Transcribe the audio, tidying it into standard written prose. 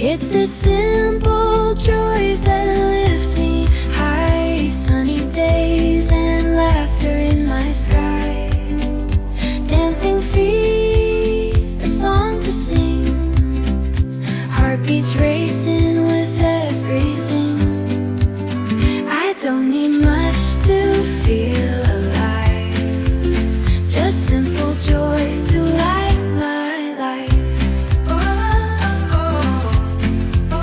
It's the simple joys that lift me high, sunny days and laughter in my sky, dancing feet, a song to sing, heartbeats racing